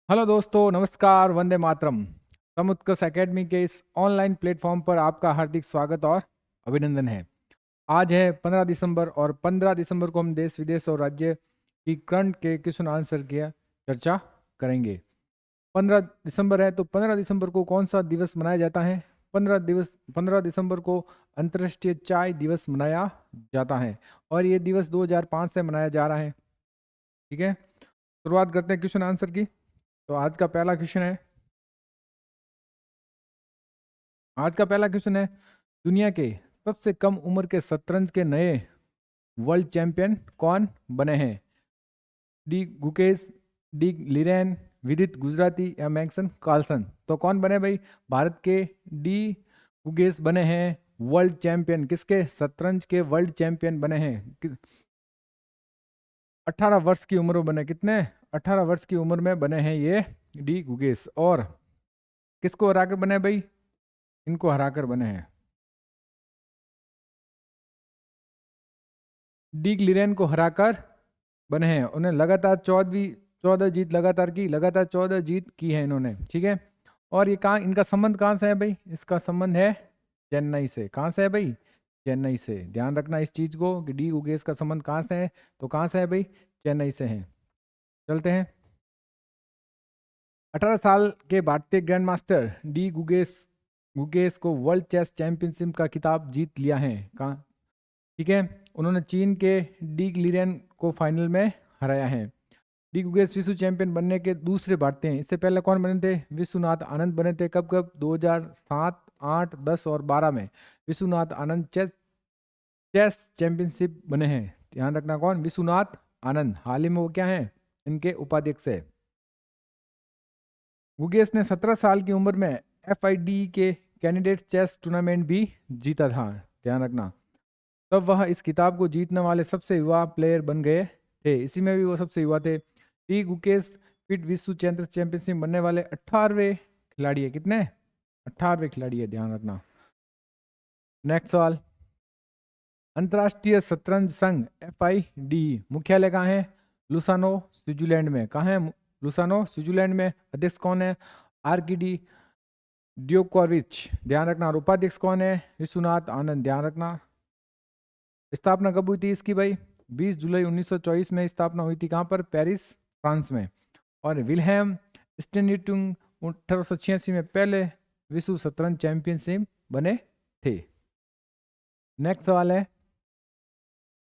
Hello दोस्तों, नमस्कार। Vande Mataram. समुत्कर्ष academy के इस ऑनलाइन प्लेटफॉर्म पर आपका हार्दिक स्वागत और अभिनंदन है। आज है 15 दिसंबर और 15 दिसंबर को हम देश विदेश और राज्य की करंट के क्वेश्चन आंसर की चर्चा करेंगे। 15 दिसंबर है तो 15 दिसंबर को कौन सा दिवस मनाया जाता है? 15 दिसंबर को अंतर्राष्ट्रीय चाय दिवस मनाया जाता है और ये दिवस 2005 से मनाया जा रहा है। ठीक है, शुरुआत करते हैं क्वेश्चन आंसर की। तो आज का पहला क्वेश्चन है, दुनिया के सबसे कम उम्र के शतरंज के नए वर्ल्ड चैंपियन कौन बने हैं? डी गुकेश, डी लिरेन, विदित गुजराती या मैक्सन कार्लसन? तो कौन बने भाई? भारत के डी गुकेश बने हैं वर्ल्ड चैंपियन। किसके? शतरंज के वर्ल्ड चैंपियन बने हैं। 18 वर्ष की उम्र में बने। कितने? 18 वर्ष की उम्र में बने हैं ये डी गुकेश। और किसको हराकर बने भाई? इनको हराकर बने हैं, डी लिरेन को हराकर बने हैं। उन्हें लगातार 14 जीत की है इन्होंने। ठीक है, और ये कहाँ, इनका संबंध कहाँ से है भाई? इसका संबंध है चेन्नई से। कहाँ से है भाई? चेन्नई से। ध्यान रखना इस चीज को कि डी गुगेस का संबंध कहाँ से है। तो कहाँ से है भाई? चेन्नई से है। चलते हैं। 18 साल के भारतीय ग्रैंड मास्टर डी गुगेस को वर्ल्ड चेस चैंपियनशिप का खिताब जीत लिया है। कहाँ? ठीक है, उन्होंने चीन के डी लिरेन को फाइनल में हराया है। डी गुगेस विश्व चैंपियन बनने के दूसरे भारतीय हैं। इससे पहले कौन बने थे? विश्वनाथ आनंद बने थे। कब कब? 2007, 8, 10 और 12 में Vishwanath Anand chess chess championship बने हैं। ध्यान रखना, कौन? विश्वनाथ आनंद। हाल ही में वो क्या है? इनके उपाध्यक्ष है। गुगेस ने 17 साल की उम्र में FIDE के कैंडिडेट चेस टूर्नामेंट भी जीता था। ध्यान रखना, तब वह इस खिताब को जीतने वाले सबसे युवा प्लेयर बन गए थे। इसी में भी वो सबसे युवा थे। डी गुकेश फिट विश्व चेस चैंपियनशिप बनने वाले 18वें खिलाड़ी है। कितने? 18वें खिलाड़ी है। ध्यान रखना। नेक्स्ट सवाल, अंतर्राष्ट्रीय शतरंज संघ FIDE मुख्यालय कहाँ है? लुसानो, स्विट्जरलैंड में। कहाँ है? लुसानो, स्विट्जरलैंड में। अध्यक्ष कौन है? आर्किडी ड्योकोविच। ध्यान रखना। और उपाध्यक्ष कौन है? विश्वनाथ आनंद। ध्यान रखना। स्थापना कब हुई थी इसकी भाई? 20 जुलाई 1924 में स्थापना हुई थी। कहाँ पर? पेरिस, फ्रांस में। और विल्हेम स्टेनिटुंग 1886 में पहले विश्व शतरंज चैंपियनशिप बने थे। नेक्स्ट सवाल है,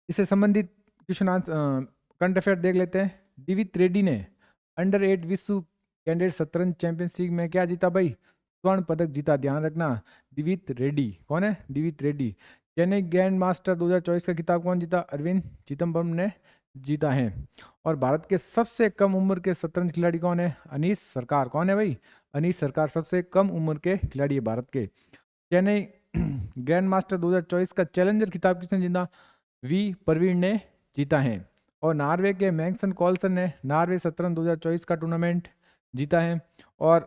इससे संबंधित क्वेश्चन आंसर करंट अफेयर देख लेते हैं। दिवित रेड्डी ने अंडर 8 विश्व कैंडिडेट शतरंज चैंपियनशिप में क्या जीता भाई? स्वर्ण पदक जीता। ध्यान रखना। दिवित रेड्डी कौन है? दिवित रेड्डी। चेन्नई ग्रैंड मास्टर 2024 का खिताब कौन जीता? अरविंद चिदम्बरम ने जीता है। और भारत के सबसे कम उम्र के शतरंज खिलाड़ी कौन है? अनीश सरकार। कौन है भाई? अनीश सरकार सबसे कम उम्र के खिलाड़ी है भारत के। चेन्नई ग्रैंड मास्टर 2024 का चैलेंजर खिताब किसने जीता? वी प्रवीण ने जीता है। और नॉर्वे के मैग्सन कॉल्सन ने नॉर्वे शतरंज 2024 का टूर्नामेंट जीता है। और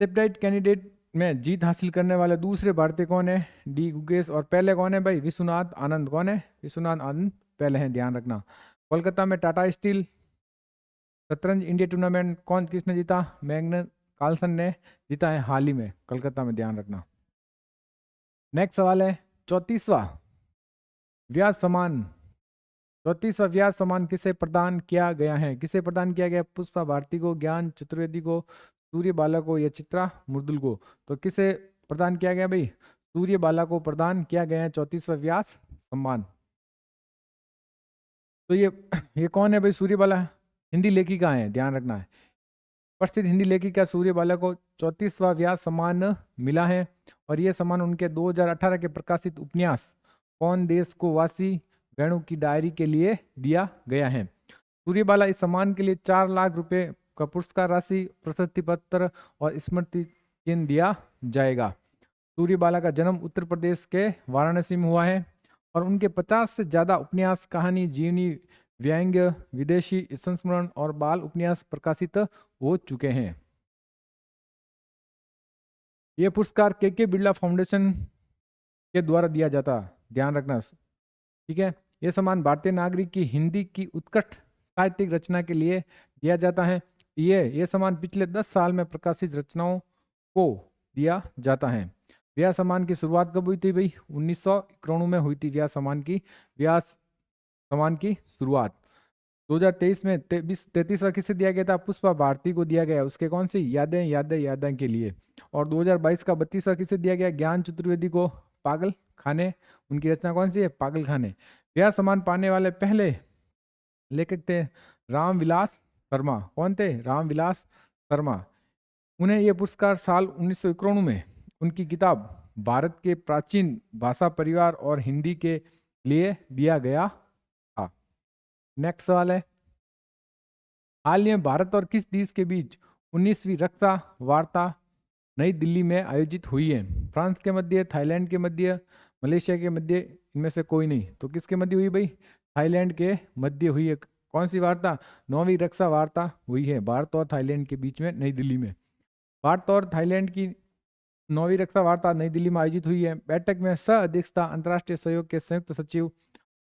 सेप्टाइट कैंडिडेट में जीत हासिल करने वाले दूसरे भारतीय कौन है? डी गुगेश। और पहले कौन है भाई? विश्वनाथ आनंद। कौन है? विश्वनाथ आनंद पहले हैं। ध्यान रखना। कोलकाता में टाटा स्टील शतरंज इंडिया टूर्नामेंट कौन किसने जीता? मैग्नस कार्लसन ने जीता है हाल ही में कोलकाता में। ध्यान रखना। नेक्स्ट सवाल है, 34वां व्यास सम्मान 34वां व्यास सम्मान किसे प्रदान किया गया है? किसे प्रदान किया गया? पुष्पा भारती को, ज्ञान चतुर्वेदी को, सूर्य बाला को या चित्रा मुर्दुल को? तो किसे प्रदान किया गया भाई? सूर्य बाला को प्रदान किया गया है 34वां व्यास सम्मान। तो ये कौन है भाई? सूर्य बाला हिंदी लेखिका है। ध्यान रखना है। प्रसिद्ध हिंदी लेखिका सूर्य बाला को 34वां व्यास सम्मान मिला है। और यह सम्मान उनके 2018 के प्रकाशित उपन्यास कौन देश को वासी वेणु की डायरी के लिए दिया गया है। सूर्यबाला इस सम्मान के लिए 4 लाख रुपए का पुरस्कार राशि, प्रशस्ति पत्र और स्मृति चिन्ह दिया जाएगा। सूर्यबाला का जन्म उत्तर प्रदेश के वाराणसी में हुआ है। और उनके 50 से ज्यादा उपन्यास, कहानी, जीवनी, व्यंग्य, विदेशी संस्मरण और बाल उपन्यास प्रकाशित हो चुके हैं। यह पुरस्कार के बिरला फाउंडेशन के द्वारा दिया जाता। ध्यान रखना। ठीक है, यह सम्मान भारतीय नागरिक की हिंदी की उत्कृष्ट साहित्यिक रचना के लिए दिया जाता है। ये सम्मान पिछले 10 साल में प्रकाशित रचनाओं को दिया जाता है। व्यास सम्मान की शुरुआत कब हुई थी भाई? 1991 में हुई थी व्यास सम्मान की शुरुआत। 2023 में 33वां किसे दिया गया था? पुष्पा भारती को दिया गया। उसके कौन सी? यादें के लिए। और 2022 का 32वां किसे दिया गया? ज्ञान चतुर्वेदी को पागल खाने। उनकी रचना कौन सी है? पागल खाने। व्यास सम्मान पाने वाले पहले लेखक थे रामविलास शर्मा। कौन थे? रामविलास शर्मा। उन्हें यह पुरस्कार साल 1991 में उनकी किताब भारत के प्राचीन भाषा परिवार और हिंदी के लिए दिया गया था। नेक्स्ट सवाल है, हाल ही में भारत और किस देश के बीच 19वीं रक्षा वार्ता नई दिल्ली में आयोजित हुई है? फ्रांस के मध्य, थाईलैंड के मध्य, मलेशिया के मध्य, इनमें से कोई नहीं। तो किसके मध्य हुई भाई? थाईलैंड के मध्य हुई है। कौन सी वार्ता? 9वीं रक्षा वार्ता हुई है भारत और थाईलैंड के बीच में नई दिल्ली में। भारत और थाईलैंड की 9वीं रक्षा वार्ता नई दिल्ली में आयोजित हुई है। बैठक में सह अध्यक्षता अंतर्राष्ट्रीय सहयोग के संयुक्त सचिव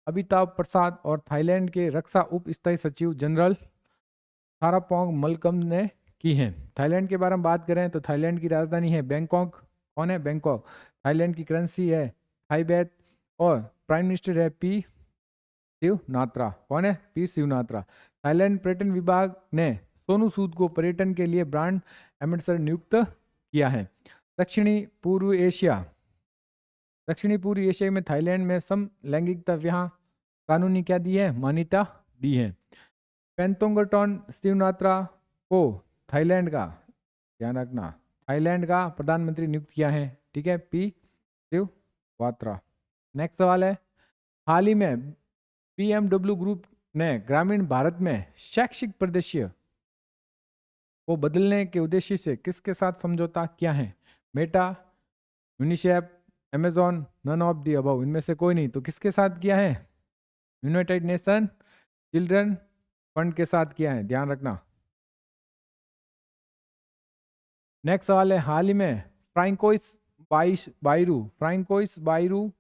अमिताभ प्रसाद और थाईलैंड के रक्षा उप स्थायी सचिव जनरल थारापोंग मलकम ने की है। थाईलैंड के बारे में बात करें तो थाईलैंड की राजधानी है बैंकॉक। कौन है? बैंकॉक। थाईलैंड की करेंसी है थाई बैत और प्राइम मिनिस्टर है पी शिवनात्रा। कौन है? पी शिवनात्रा। थाईलैंड पर्यटन विभाग ने सोनू सूद को पर्यटन के लिए ब्रांड एम्बेसडर नियुक्त किया है। दक्षिणी पूर्व एशिया में थाईलैंड में समलैंगिकता विवाह कानूनी क्या दी है? मान्यता दी है। पेंतोंगटोन शिवनात्रा को थाईलैंड का, ध्यान रखना, थाईलैंड का प्रधानमंत्री नियुक्त किया है। ठीक है, पी शिवनात्रा। नेक्स्ट सवाल है, हाल ही में BMW ग्रुप ने ग्रामीण भारत में शैक्षिक परिदृश्य को बदलने के उद्देश्य से किसके साथ समझौता किया है? Meta, UNICEF, Amazon, none of the above, इनमें से कोई नहीं। तो किसके साथ किया है? यूनाइटेड नेशन चिल्ड्रन फंड के साथ किया है, ध्यान रखना। नेक्स्ट सवाल है, हाल ही में फ्रांकोइस बाइरू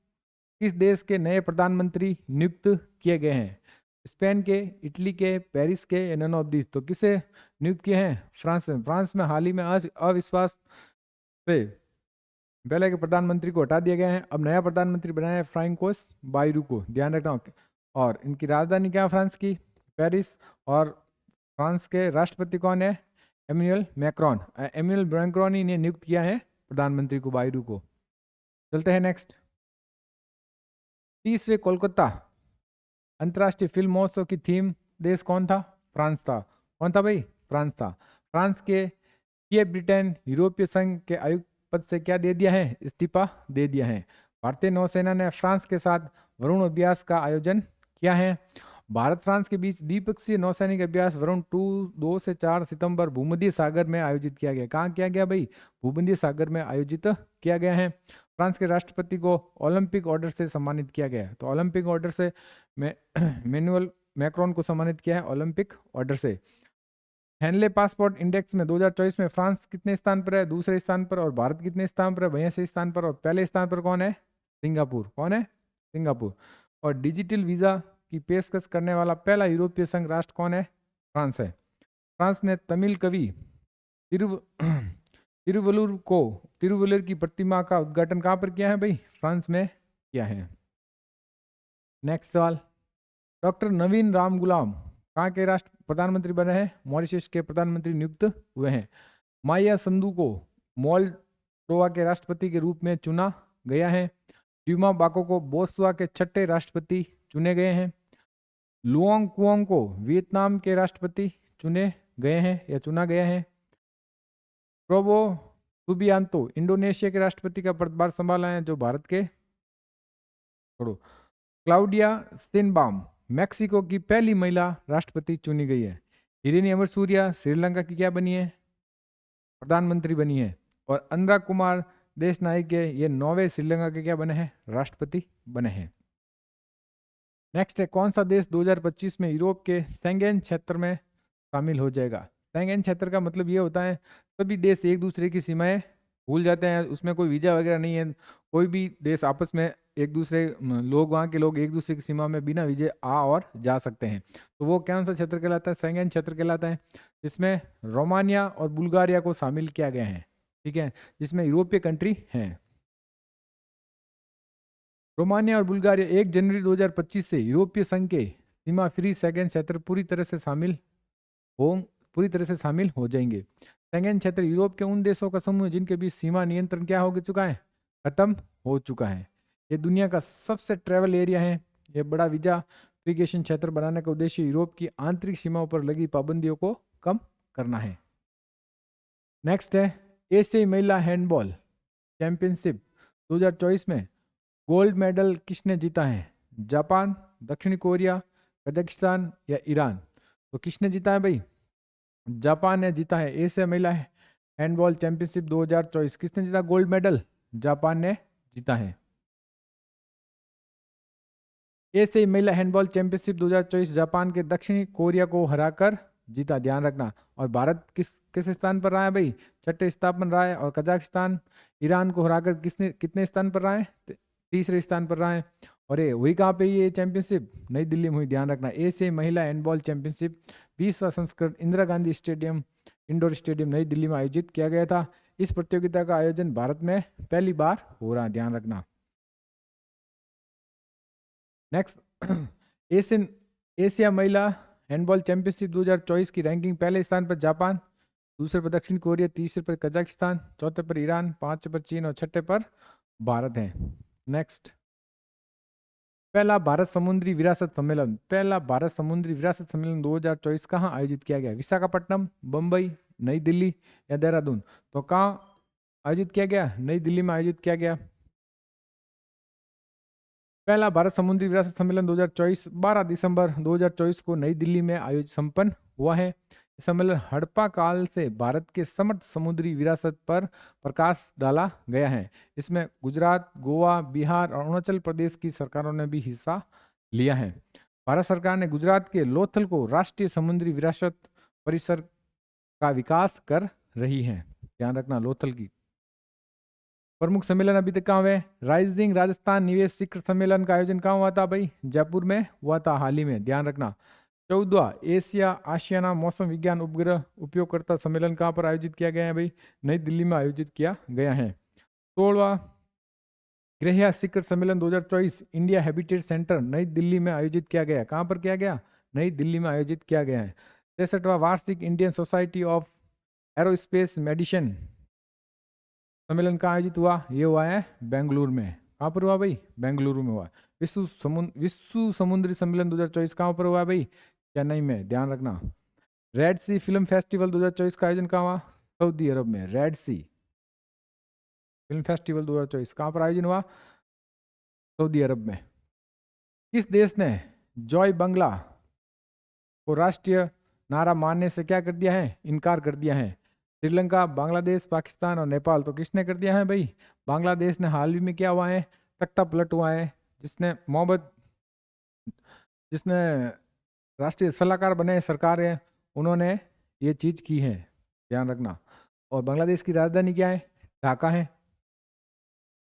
किस देश के नए प्रधानमंत्री नियुक्त किए गए हैं? स्पेन के, इटली के, पेरिस के या नन ऑफ दिस? तो किसे नियुक्त किए हैं? फ्रांस में हाल ही में अविश्वास से पहले के प्रधानमंत्री को हटा दिया गया है। अब नया प्रधानमंत्री बनाया है फ्रांकोइस बाइरू को, ध्यान रखना। और इनकी राजधानी क्या है फ्रांस की? पेरिस। और फ्रांस के राष्ट्रपति कौन है? एमेनुअल मैक्रोन ही ने नियुक्त किया है प्रधानमंत्री को, बाइरू को। चलते हैं नेक्स्ट। 30वें कोलकाता अंतर्राष्ट्रीय फिल्म महोत्सव की थीम देश कौन था? फ्रांस था। कौन था भाई? फ्रांस था। फ्रांस के किए ब्रिटेन यूरोपीय संघ के आयुक्त पद से क्या दे दिया है? इस्तीफा दे दिया है। भारतीय नौसेना ने फ्रांस के साथ वरुण अभ्यास का आयोजन किया है। भारत फ्रांस के बीच द्विपक्षीय नौसैनिक अभ्यास वरुण 2 से 4 सितंबर भूमध्य सागर में आयोजित किया गया। कहाँ किया गया भाई? भूमध्य सागर में आयोजित किया गया है। फ्रांस के राष्ट्रपति को ओलंपिक ऑर्डर से सम्मानित किया गया है। तो ओलंपिक ऑर्डर से मैनुअल मैक्रोन को सम्मानित किया है ओलंपिक ऑर्डर से। हेनले पासपोर्ट इंडेक्स में 2024 में फ्रांस कितने स्थान पर है? दूसरे स्थान पर। और भारत कितने स्थान पर है? 82 स्थान पर। और पहले स्थान पर कौन है? सिंगापुर। कौन है? सिंगापुर। और डिजिटल वीजा की पेशकश करने वाला पहला यूरोपीय संघ राष्ट्र कौन है? फ्रांस है। फ्रांस ने तमिल कवि तिरुवल्लुवर की प्रतिमा का उद्घाटन कहाँ पर किया है भाई? फ्रांस में किया है। नेक्स्ट सवाल, डॉक्टर नवीन रामगुलाम कहाँ के राष्ट्र प्रधानमंत्री बने हैं? मॉरिशस के प्रधानमंत्री नियुक्त हुए हैं। माया संधू को मोल्डोवा के राष्ट्रपति के रूप में चुना गया है। ड्यूमा बाको को बोत्सवाना के 6ठे राष्ट्रपति चुने गए हैं। लुओंग कुओंग को वियतनाम के राष्ट्रपति चुने गए हैं या चुना गया है। प्रोबो सुबियांतो इंडोनेशिया के राष्ट्रपति का पदभार संभाला है, जो भारत के छोड़ो। क्लाउडिया शिनबाम मैक्सिको की पहली महिला राष्ट्रपति चुनी गई है। हिरेनी अमरसूरिया श्रीलंका की क्या बनी है? प्रधानमंत्री बनी है। और अंद्रा कुमार देश नायक के ये 9वें श्रीलंका के क्या बने हैं? राष्ट्रपति बने हैं। नेक्स्ट है, कौन सा देश 2025 में यूरोप के शेंगेन क्षेत्र में शामिल हो जाएगा? शेंगेन क्षेत्र का मतलब ये होता है सभी देश एक दूसरे की सीमाएं भूल जाते हैं, उसमें कोई वीजा वगैरह नहीं है, कोई भी देश आपस में एक दूसरे लोग, वहाँ के लोग एक दूसरे की सीमा में बिना विजय आ और जा सकते हैं। तो वो कौन सा क्षेत्र कहलाता है? शेंगेन क्षेत्र कहलाता है, जिसमें रोमानिया और बुल्गारिया को शामिल किया गया है, ठीक है, जिसमें यूरोपीय कंट्री हैं। रोमानिया और बुल्गारिया 1 जनवरी 2025 से यूरोपीय संघ के सीमा फ्री शेंगेन क्षेत्र हो पूरी तरह से शामिल हो जाएंगे। शेंगेन क्षेत्र यूरोप के उन देशों का समूह है जिनके बीच सीमा नियंत्रण क्या हो चुका है? खत्म हो चुका है। ये दुनिया का सबसे ट्रैवल एरिया है। ये बड़ा वीजा फ्रीगेशन क्षेत्र बनाने का उद्देश्य यूरोप की आंतरिक सीमाओं पर लगी पाबंदियों को कम करना है। नेक्स्ट है एशियाई महिला हैंडबॉल चैंपियनशिप 2024 में गोल्ड मेडल किसने जीता है? जापान, दक्षिण कोरिया, कजाकिस्तान या ईरान? तो किसने जीता है भाई? जापान ने जीता है। एशिया महिला हैंडबॉल चैंपियनशिप 2024 किसने जीता गोल्ड मेडल? जापान ने जीता है। एशियाई महिला हैंडबॉल चैंपियनशिप 2024 जापान के दक्षिणी कोरिया को हराकर जीता, ध्यान रखना। और भारत किस स्थान पर रहा है भाई? 6ठे स्थान पर रहा है। और कजाकिस्तान ईरान को हराकर कितने स्थान पर रहा है? 3रे स्थान पर रहा है। और ये हुई कहाँ पे? ये चैंपियनशिप नई दिल्ली में हुई, ध्यान रखना। एशियाई महिला हैंडबॉल चैंपियनशिप 20वां संस्करण Indira Gandhi stadium indoor stadium नई दिल्ली में आयोजित किया गया था। इस प्रतियोगिता का आयोजन भारत में पहली बार हो रहा है, ध्यान रखना। नेक्स्ट एशिया महिला हैंडबॉल चैंपियनशिप 2024 की रैंकिंग पहले स्थान पर जापान, दूसरे पर दक्षिण कोरिया, तीसरे पर कजाकिस्तान, चौथे पर ईरान, 5वें पर चीन और 6ठे पर भारत है। नेक्स्ट पहला भारत समुद्री विरासत सम्मेलन 2024 कहाँ आयोजित किया गया? विशाखापट्टनम, बंबई, नई दिल्ली या देहरादून? तो कहाँ आयोजित किया गया? नई दिल्ली में आयोजित किया गया। पहला भारत समुद्री विरासत सम्मेलन 2024 12 दिसंबर 2024 को नई दिल्ली में आयोजित संपन्न हुआ है। सम्मेलन हड़प्पा काल से भारत के समृद्ध समुद्री विरासत पर प्रकाश डाला गया है। इसमें गुजरात, गोवा, बिहार और अरुणाचल प्रदेश की सरकारों ने भी हिस्सा लिया है। भारत सरकार ने गुजरात के लोथल को राष्ट्रीय समुद्री विरासत परिसर का विकास कर रही है, ध्यान रखना। लोथल की प्रमुख सम्मेलन अभी तक कहाँ हुए? राइजिंग राजस्थान निवेश शिखर सम्मेलन का आयोजन कहाँ हुआ था भाई? जयपुर में हुआ था हाल ही में, ध्यान रखना। 14वां एशिया आशियाना मौसम विज्ञान उपग्रह उपयोगकर्ता सम्मेलन कहाँ पर आयोजित किया गया है भाई? नई दिल्ली में आयोजित किया गया है। 16वां ग्रह शिखर सम्मेलन 2024 इंडिया हैबिटेट सेंटर नई दिल्ली में आयोजित किया गया। कहाँ पर किया गया? नई दिल्ली में आयोजित किया गया है। 63वां वार्षिक Indian society of aerospace medicine सम्मेलन कहाँ आयोजित हुआ? ये हुआ है बेंगलुरु में। कहाँ पर हुआ भाई? बेंगलुरु में हुआ। विश्व समुद्री सम्मेलन 2024 कहाँ पर हुआ भाई? चेन्नई में, ध्यान रखना। रेड सी फिल्म फेस्टिवल 2024 का आयोजन कहाँ हुआ? सऊदी अरब में। रेड सी फिल्म फेस्टिवल 2024 कहाँ पर आयोजन हुआ? सऊदी अरब में। किस देश ने जॉय बांग्ला को राष्ट्रीय नारा मानने से क्या कर दिया है? इनकार कर दिया है। श्रीलंका, बांग्लादेश, पाकिस्तान और नेपाल। तो किसने कर दिया है भाई? बांग्लादेश ने। हाल ही में क्या हुआ है? तख्ता पलट हुआ है, जिसने राष्ट्रीय सलाहकार बने सरकार है, उन्होंने ये चीज की है, ध्यान रखना। और बांग्लादेश की राजधानी क्या है? ढाका है।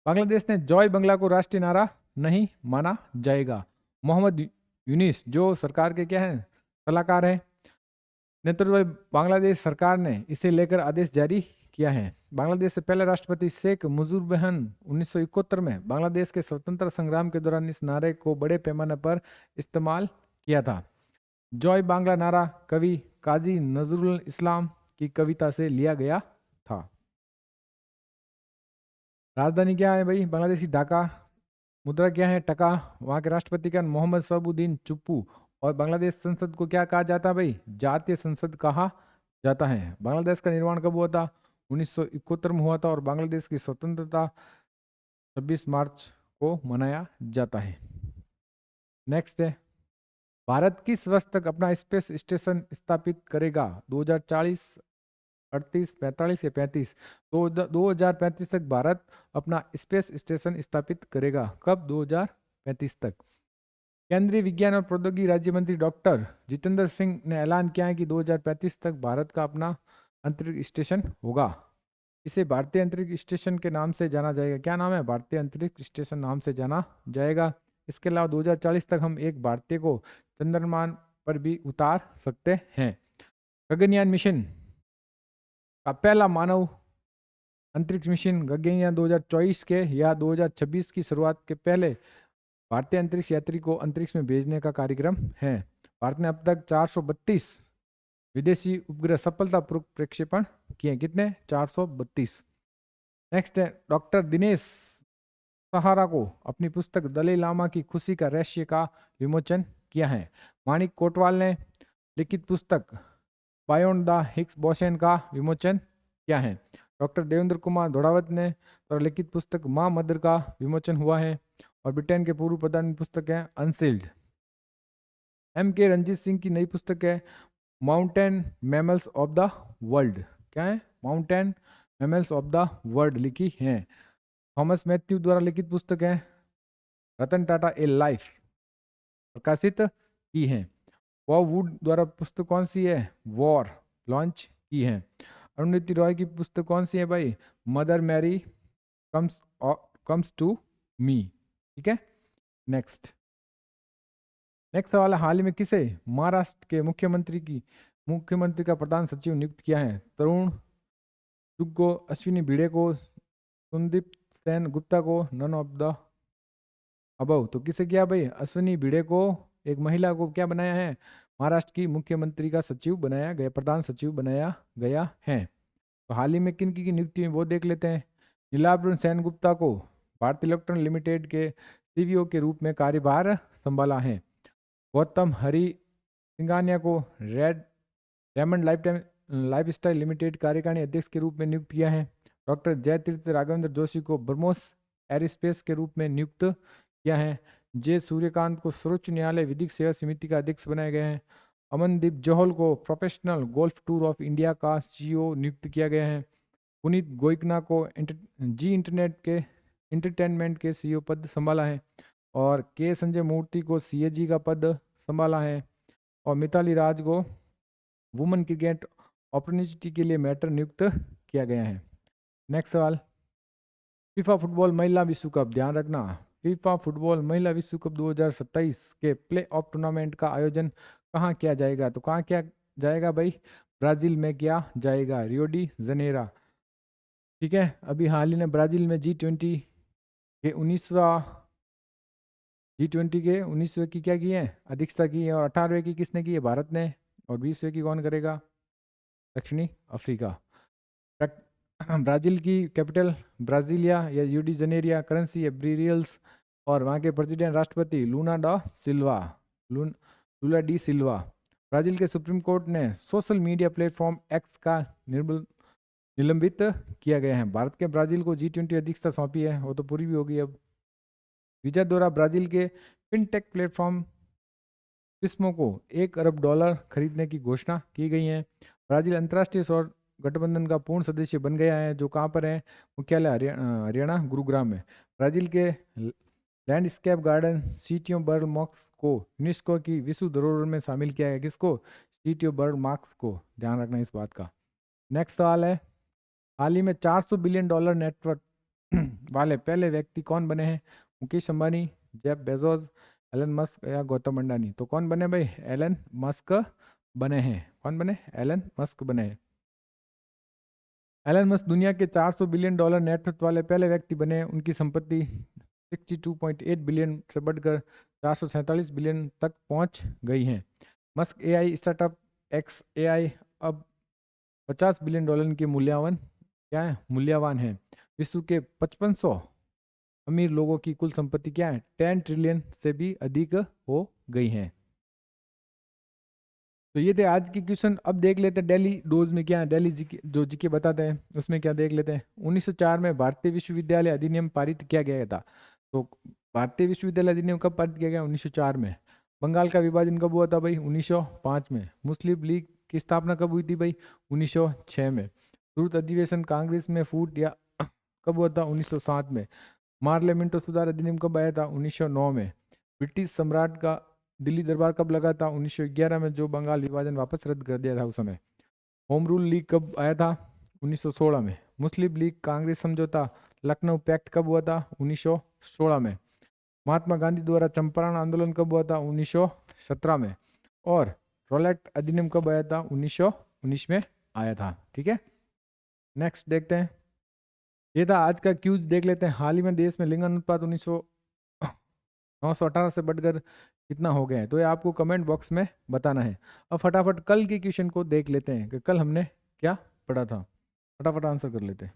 बांग्लादेश ने जॉय बांग्ला को राष्ट्रीय नारा नहीं माना जाएगा। मोहम्मद यूनिस जो सरकार के क्या है? सलाहकार है, नेतृत्व बांग्लादेश सरकार ने इसे लेकर आदेश जारी किया है। बांग्लादेश से पहले राष्ट्रपति शेख मुजीबुर 1971 में बांग्लादेश के स्वतंत्र संग्राम के दौरान इस नारे को बड़े पैमाने पर इस्तेमाल किया था। जॉय बांग्ला नारा कवि काजी नजरुल इस्लाम की कविता से लिया गया था। राजधानी क्या है भाई बांग्लादेश की? ढाका। मुद्रा क्या है? टका। वहाँ के राष्ट्रपति का मोहम्मद शहाबुद्दीन चुप्पू। और बांग्लादेश संसद को क्या कहा जाता है भाई? जातीय संसद कहा जाता है। बांग्लादेश का निर्माण कब हुआ था? 1971 में हुआ था। और बांग्लादेश की स्वतंत्रता 26 मार्च को मनाया जाता है। नेक्स्ट है भारत किस वर्ष तक अपना स्पेस स्टेशन स्थापित करेगा? 2040, 38, 45 या 35? तो 2035 तक भारत अपना स्पेस स्टेशन स्थापित करेगा। कब? 2035 तक। केंद्रीय विज्ञान और प्रौद्योगिकी राज्य मंत्री डॉक्टर जितेंद्र सिंह ने ऐलान किया है कि 2035 तक भारत का अपना अंतरिक्ष स्टेशन होगा। इसे भारतीय अंतरिक्ष स्टेशन के नाम से जाना जाएगा। क्या नाम है? भारतीय अंतरिक्ष स्टेशन नाम से जाना जाएगा। इसके अलावा 2040 तक हम एक भारतीय को चंद्रमा पर भी उतार सकते हैं। गगनयान मिशन का पहला मानव अंतरिक्ष मिशन गगनयान 2024 के या 2026 की शुरुआत के पहले भारतीय अंतरिक्ष यात्री को अंतरिक्ष में भेजने का कार्यक्रम है। भारत ने अब तक 432 विदेशी उपग्रह सफलतापूर्वक प्रक्षेपण किए। कितने? 432। नेक्स्ट है डॉक्टर दिनेश सहारा को अपनी पुस्तक दलाई लामा की खुशी का रहस्य का विमोचन किया है। माणिक कोटवाल ने लिखित पुस्तक बायोंड द हिग्स बोसन का विमोचन किया है। डॉक्टर देवेंद्र कुमार धोड़ावत ने द्वारा लिखित पुस्तक माँ मदर का विमोचन हुआ है। और ब्रिटेन के पूर्व प्रधान पुस्तक है अनसील्ड। एम के रंजीत सिंह की नई पुस्तक है mountain mammals of the world. क्या है? Mountain mammals of the world लिखी है। थॉमस मैथ्यू द्वारा लिखित पुस्तक है रतन टाटा ए लाइफ प्रकाशित की है। बॉब वुड द्वारा पुस्तक कौन सी है? वॉर लॉन्च की है। अरुंधति रॉय की पुस्तक कौन सी है भाई? Mother Mary comes to me. ठीक है। नेक्स्ट सवाल है, हाल ही में किसे महाराष्ट्र के मुख्यमंत्री का प्रधान सचिव नियुक्त किया है? तरुण चुग को, अश्विनी भिड़े को, संदीप सेन गुप्ता को, नन ऑफ द अबव। तो किसे किया भाई? अश्विनी भिड़े को, एक महिला को क्या बनाया है? महाराष्ट्र की मुख्यमंत्री का सचिव बनाया गया, प्रधान सचिव बनाया गया है। तो हाल ही में किन की नियुक्ति हुई वो देख लेते हैं। नीलाब्रन सेन गुप्ता को भारतीय इलेक्ट्रॉन लिमिटेड के सीवीओ के रूप में कार्यभार संभाला है। गौतम हरि सिंघानिया को रेमंड लाइफस्टाइल लिमिटेड कार्यकारिणी अध्यक्ष के रूप में नियुक्त किया है। डॉक्टर जयतीर्थ राघवेंद्र जोशी को ब्रह्मोस एरोस्पेस के रूप में नियुक्त किया है। जे सूर्यकांत को सर्वोच्च न्यायालय विधिक सेवा समिति का अध्यक्ष बनाया गया है। अमनदीप जोहल को professional golf tour of India का सीईओ नियुक्त किया गया है। पुनीत गोइकना को जी इंटरटेनमेंट के सीईओ पद संभाला है। और के संजय मूर्ति को सीएजी का पद संभाला है। और मिताली राज को वुमेन क्रिकेट अपॉर्चुनिटी के लिए मैटर नियुक्त किया गया है। नेक्स्ट सवाल, फीफा फुटबॉल महिला विश्व कप, ध्यान रखना, फीफा फुटबॉल महिला विश्व कप 2027 के प्ले ऑफ टूर्नामेंट का आयोजन कहाँ किया जाएगा? तो कहाँ किया जाएगा भाई? ब्राजील में किया जाएगा, रियो डी जनेरा। ठीक है। अभी हाल ही में ब्राजील में G20 के 19वें की क्या की है? अध्यक्षता की है। और 18वें की किसने की है? भारत ने। और 20वें की कौन करेगा? दक्षिणी अफ्रीका। ब्राजील की कैपिटल ब्राजीलिया या यूडी जनेरिया, करेंसी है ब्रियल्स। और वहाँ के प्रेसिडेंट राष्ट्रपति लूला डी सिल्वा। ब्राजील के सुप्रीम कोर्ट ने सोशल मीडिया प्लेटफॉर्म एक्स का निलंबित किया गया है। भारत के ब्राजील को G20 अध्यक्षता सौंपी है, वो तो पूरी भी होगी। अब वीजा द्वारा ब्राजील के फिनटेक प्लेटफॉर्म किस्मों को $1 अरब खरीदने की घोषणा की गई है। ब्राजील अंतर्राष्ट्रीय सौर गठबंधन का पूर्ण सदस्य बन गया है, जो कहाँ पर है? मुख्यालय हरियाणा गुरुग्राम में। ब्राजील के landscape garden city of bird marks को यूनेस्को की विश्व धरोहर में शामिल किया गया। किसको? सिटी ऑफ बर्ड मार्क्स को। ध्यान रखना इस बात का। नेक्स्ट सवाल है, हाल ही में $400 बिलियन नेटवर्क वाले पहले व्यक्ति कौन बने हैं? Mukesh Ambani, Jeff Bezos, Elon Musk या गौतम अडानी? तो कौन बने भाई? एलन मस्क बने हैं। कौन बने? एलन मस्क बने हैं। एलन मस्क दुनिया के $400 बिलियन नेटवर्थ वाले पहले व्यक्ति बने। उनकी संपत्ति 62.8 बिलियन से बढ़कर 447 बिलियन तक पहुंच गई है। Musk AI startup x AI अब $50 बिलियन की मूल्यवान है। विश्व के 5500 अमीर लोगों की कुल संपत्ति क्या है? 10 ट्रिलियन से भी अधिक हो गई है। तो ये थे आज के क्वेश्चन। अब देख लेते हैं दिल्ली डोज में क्या है। दिल्ली जो जीके बताते हैं उसमें क्या देख लेते हैं। 1904 में भारतीय विश्वविद्यालय अधिनियम पारित किया गया था। तो भारतीय विश्वविद्यालय अधिनियम कब पारित किया गया? 1904 में। बंगाल का विभाजन कब हुआ था भाई? 1905 में। मुस्लिम लीग की स्थापना कब हुई थी भाई? 1906 में। तुर्त अधिवेशन कांग्रेस में फूट या कब हुआ था? 1907 में। मार्लियामेंटो सुधार अधिनियम कब आया था? 1909 में। ब्रिटिश सम्राट का दिल्ली दरबार कब लगा था? 1911 में, जो बंगाल विभाजन वापस रद्द कर दिया था उस समय। होम रूल लीग कब आया था? 1916 में। मुस्लिम लीग कांग्रेस समझौता लखनऊ पैक्ट कब हुआ था? 1916 में। महात्मा गांधी द्वारा चंपारण आंदोलन कब हुआ था? 1917 में। और रॉलेट अधिनियम कब आया था? 1919 में आया था। ठीक है, नेक्स्ट देखते हैं। ये था आज का क्यूज, देख लेते हैं। हाल ही में देश में लिंग अनुपात 918 से बढ़कर कितना हो गया है, तो ये आपको कमेंट बॉक्स में बताना है। अब फटाफट कल के क्वेश्चन को देख लेते हैं कि कल हमने क्या पढ़ा था। फटाफट आंसर कर लेते हैं।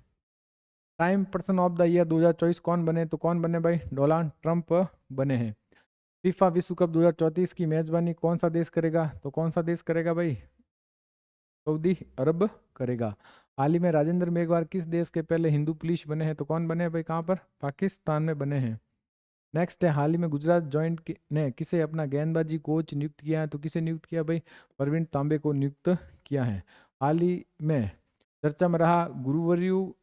Time person of the year 2024 कौन बने? तो कौन बने भाई? डोनाल्ड ट्रंप बने हैं। फीफा विश्व कप 2034 की मेजबानी कौन सा देश करेगा? तो कौन सा देश करेगा भाई? सऊदी अरब करेगा। हाल ही में राजेंद्र मेघवाल किस देश के पहले हिंदू पुलिस बने हैं? तो कौन बने हैं भाई? कहाँ पर? पाकिस्तान में बने हैं। नेक्स्ट है, हाल ही में गुजरात जॉइंट ने किसे अपना गेंदबाजी कोच नियुक्त किया है? तो किसे नियुक्त किया भाई? प्रवीण तांबे को नियुक्त किया है। हाल ही में चर्चा में रहा गुरुवायूर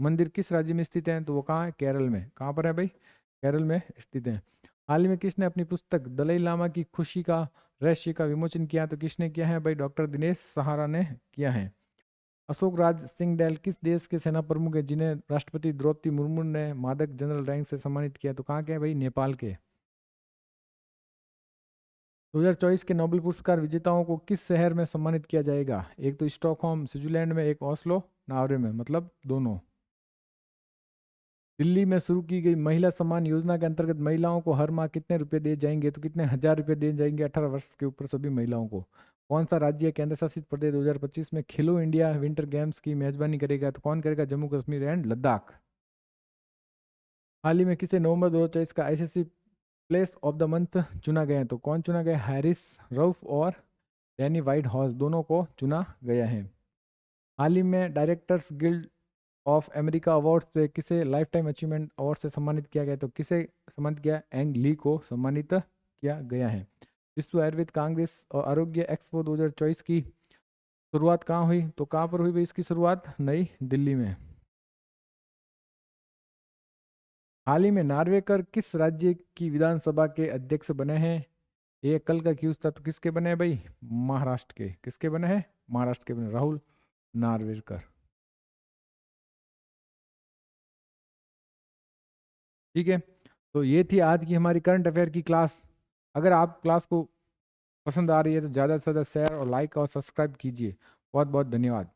मंदिर किस राज्य में स्थित है? तो वो कहाँ है? केरल में। कहाँ पर है भाई? केरल में स्थित है। हाल ही में किसने अपनी पुस्तक दलाई लामा की खुशी का रहस्य का विमोचन किया? तो किसने किया है भाई? डॉक्टर दिनेश सहारा ने किया है। अशोक राज सिंगडेल किस देश के सेना प्रमुख है जिन्हें राष्ट्रपति द्रौपदी मुर्मू ने मादक जनरल रैंक से सम्मानित किया? तो कहाँ के हैं भाई? नेपाल के। 2024 के नोबेल पुरस्कार विजेताओं को किस शहर में सम्मानित किया जाएगा? एक तो स्टॉकहोम स्विट्जरलैंड में, एक ओस्लो नॉर्वे में, मतलब दोनों। दिल्ली में शुरू की गई महिला सम्मान योजना के अंतर्गत महिलाओं को हर माह कितने रुपए दिए जाएंगे? तो कितने हजार रुपए दिए जाएंगे 18 वर्ष के ऊपर सभी महिलाओं को। कौन सा राज्य केंद्र शासित प्रदेश 2025 में खेलो इंडिया विंटर गेम्स की मेजबानी करेगा? तो कौन करेगा? जम्मू कश्मीर एंड लद्दाख। हाल ही में किसे नवंबर 2024 का ICC place of the month चुना गया है? तो कौन चुना गया? हैरिस रऊफ और डैनी वाइट हॉर्स दोनों को चुना गया है। हाल ही में directors guild of America award से किसे लाइफ टाइम अचीवमेंट अवार्ड से सम्मानित किया गया? तो किसे सम्मानित किया? एंग ली को सम्मानित किया गया है। विश्व आयुर्वेद कांग्रेस और आरोग्य एक्सपो 2024 की शुरुआत कहाँ हुई? तो कहाँ पर हुई भाई इसकी शुरुआत? नई दिल्ली में। हाल ही में नार्वेकर किस राज्य की विधानसभा के अध्यक्ष बने हैं? ये कल का क्यूज था, तो किसके बने हैं भाई? महाराष्ट्र के। किसके बने हैं? महाराष्ट्र के बने, राहुल नार्वेकर। ठीक है, तो ये थी आज की हमारी करंट अफेयर की क्लास। अगर आप क्लास को पसंद आ रही है तो ज़्यादा से ज़्यादा शेयर और लाइक और सब्सक्राइब कीजिए। बहुत बहुत धन्यवाद।